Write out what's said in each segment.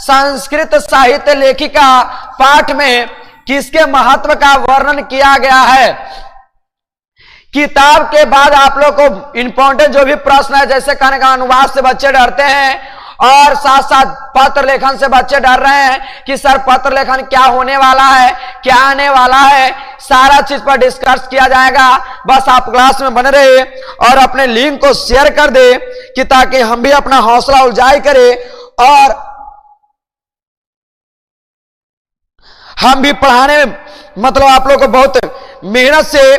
संस्कृत साहित्य लेखिका पाठ में किसके महत्व का वर्णन किया गया है। किताब के बाद आप लोग को इंपॉर्टेंट जो भी प्रश्न है, जैसे कहने का अनुवाद से बच्चे डरते हैं और साथ साथ पत्र लेखन से बच्चे डर रहे हैं कि सर पत्र लेखन क्या होने वाला है, क्या आने वाला है, सारा चीज पर डिस्कस किया जाएगा। बस आप क्लास में बने रहे और अपने लिंक को शेयर कर दे कि ताकि हम भी अपना हौसला उलझाई करें और हम भी पढ़ाने मतलब आप लोग को बहुत मेहनत से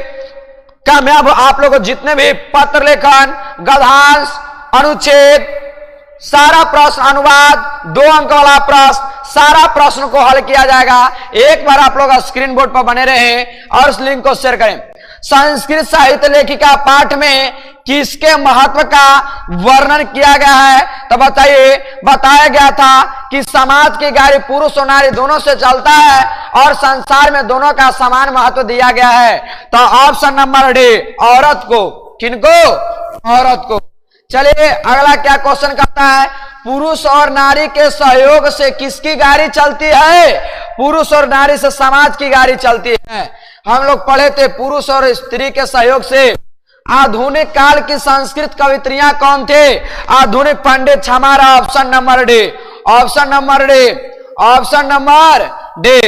कामयाब, आप लोग को जितने भी पत्र लेखन, गद्यांश, अनुच्छेद, सारा प्रश्न, अनुवाद, 2 अंक वाला प्रश्न, सारा प्रश्न को हल किया जाएगा। एक बार आप लोग स्क्रीन बोर्ड पर बने रहें और उस लिंक को शेयर करें। संस्कृत साहित्य लेखिका पाठ में किसके महत्व का वर्णन किया गया है, तो बताइए। बताया गया था कि समाज की गाड़ी पुरुष और नारी दोनों से चलता है और संसार में दोनों का समान महत्व दिया गया है। तो ऑप्शन नंबर डी, औरत को। किनको? औरत को। चलिए अगला क्या क्वेश्चन करता है, पुरुष और नारी के सहयोग से किसकी गाड़ी चलती है? पुरुष और नारी से समाज की गाड़ी चलती है। हम लोग पढ़े थे पुरुष और स्त्री के सहयोग से। आधुनिक काल की संस्कृत कवित्रियां कौन थे? आधुनिक पंडित छमारा। Option number D, option number D, option number D.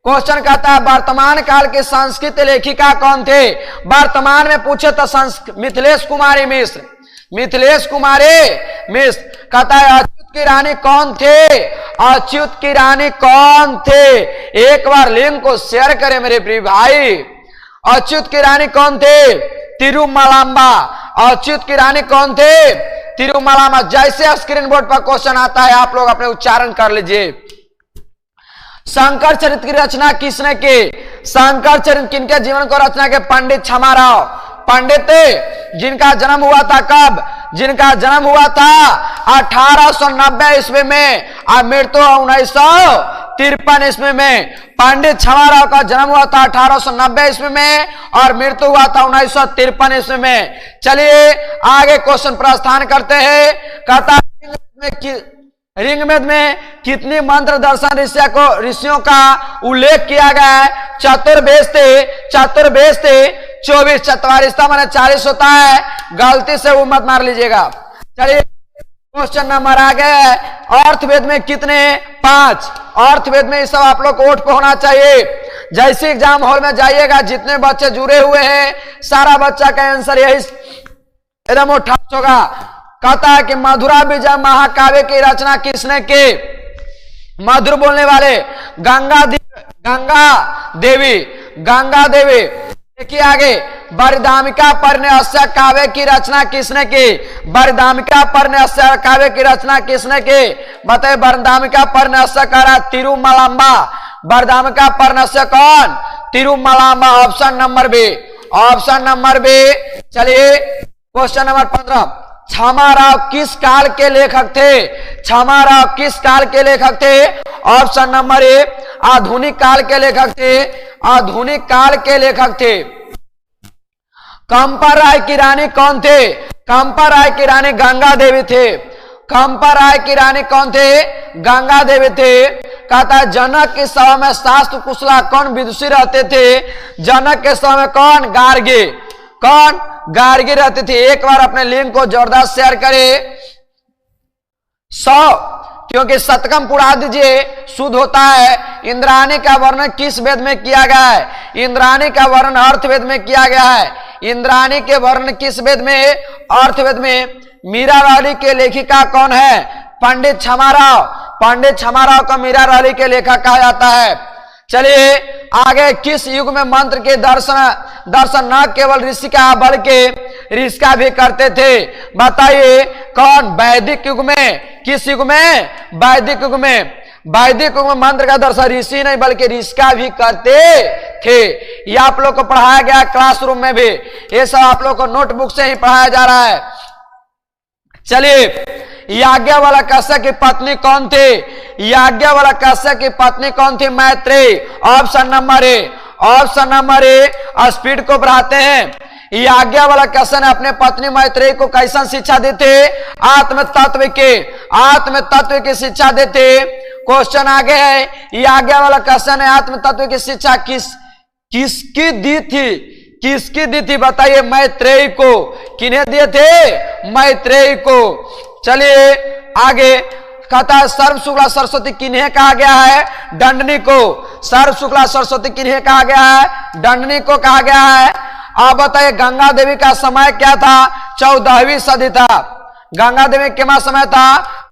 Question कहता है वर्तमान काल की संस्कृत लेखिका कौन थे? वर्तमान में पूछे तो मिथिलेश कुमारी मिश्र। मिथिलेश कुमारी मिश्र। कहता है अच्युत की रानी कौन थे? अच्युत की रानी कौन थे? एक बार लिंक को शेयर करें मेरे प्रिय भाई। अच्युत की रानी कौन थे? तिरुमलांबा। अच्युत की रानी कौन थे? तिरुमलांबा। जैसे स्क्रीन बोर्ड पर क्वेश्चन आता है आप लोग अपने उच्चारण कर लीजिए। शंकर चरित्र की रचना किसने की? शंकर चरित्र किनके जीवन को रचना के? पंडित छमाराव। पंडित जिनका जन्म हुआ था कब? जिनका जन्म हुआ था 1890 ईस्वी में और मृत्यु 1953 ईस्वी में। पंडित छमाराव का जन्म हुआ था 1890 ईस्वी में और मृत्यु हुआ था 1953 ईस्वी में। चलिए आगे क्वेश्चन प्रस्थान करते हैं। कहता ऋग्वेद में कितनी मंत्र दर्शन ऋषियों का उल्लेख किया गया है? चतुर्वेद थे। 24 चतवारिस्ता माने 40 होता है, गलती से वो मत मार लीजिएगा। चलिए क्वेश्चन नंबर आगे। अर्थवेद में कितने? 5। अर्थवेद में ये सब आप लोग को ओठ पे होना चाहिए। जैसे एग्जाम हॉल में जाइएगा, जितने बच्चे जुड़े हुए हैं सारा बच्चा का आंसर यही एकदम उठास होगा। कहता है कि मधुरा विजय महाकाव्य की रचना किसने की? मधुर बोलने वाले गंगा देवी। देखिए आगे, बरदामिका परन्यास्य काव्य की रचना किसने की? बरदामिका परन्यास्य काव्य की रचना किसने की? बताइए। बरदामिका परन्यास्य करा तिरुमलांबा। बरदामिका परन्यास्य कौन? Tirumalamba. Option number B, option number B. चलिए क्वेश्चन नंबर 15। छमाराव किस काल के लेखक थे? छमाराव किस काल के लेखक थे? ऑप्शन नंबर ए, आधुनिक काल के लेखक थे। आधुनिक काल के लेखक थे। कंपा राय की रानी कौन थे? कंपा राय की रानी गंगा देवी थे। कंपा राय की रानी कौन थे? गंगा देवी थे। कहता है जनक के सभा में शास्त्र कुशला कौन विदुषी रहते थे? जनक के सभा में कौन? गार्गी। कौन? गार्गी रहती थी। एक बार अपने लिंक को जोरदार शेयर करें। 100 क्योंकि शतकम पुरा दीजिए, शुद्ध होता है। इंद्राणी का वर्णन किस वेद में किया गया है? इंद्राणी का वर्णन अर्थवेद में किया गया है। इंद्राणी के वर्णन किस वेद में? अर्थवेद में। मीरा रौली के लेखिका कौन है? पंडित छमाराव। पंडित छमाराव को मीरा रौली के लेखक कहा जाता है। चलिए आगे, किस युग में मंत्र के दर्शन न केवल ऋषि का बल्कि ऋषि का भी करते थे? बताइए कौन? वैदिक युग में। किस युग में? वैदिक युग में। वैदिक युग में मंत्र का दर्शन ऋषि नहीं बल्कि ऋषि का भी करते थे। ये आप लोग को पढ़ाया गया क्लासरूम में भी। ये सब आप लोग को नोटबुक से ही पढ़ाया जा रहा है। चलिए याज्ञवल्क्य कश्यप की पत्नी कौन थी? याज्ञवल्क्य कश्यप की पत्नी कौन थी? Maitreyi. Option number A, option number A. Speed को बढ़ाते हैं। याज्ञवल्क्य कश्यप ने अपने पत्नी मैत्रेयी को कैसन शिक्षा देते? आत्म तत्व की शिक्षा देते। क्वेश्चन आगे है, ये आगे वाला क्वेश्चन है, आत्म तत्व की शिक्षा किसकी दी थी? किसकी दी थी बताइए? मैत्रेयी को। किन्हें दिए थे? मैत्रेयी को। चलिए आगे कहता है सर्व शुक्ला सरस्वती किन्हें कहा गया है? दंडनी को। सर्व शुक्ला सरस्वती किन्हें कहा गया है? दंडनी को कहा गया है। आप बताइए गंगा देवी का समय क्या था? 14वीं सदी था। गंगा देवी के समय था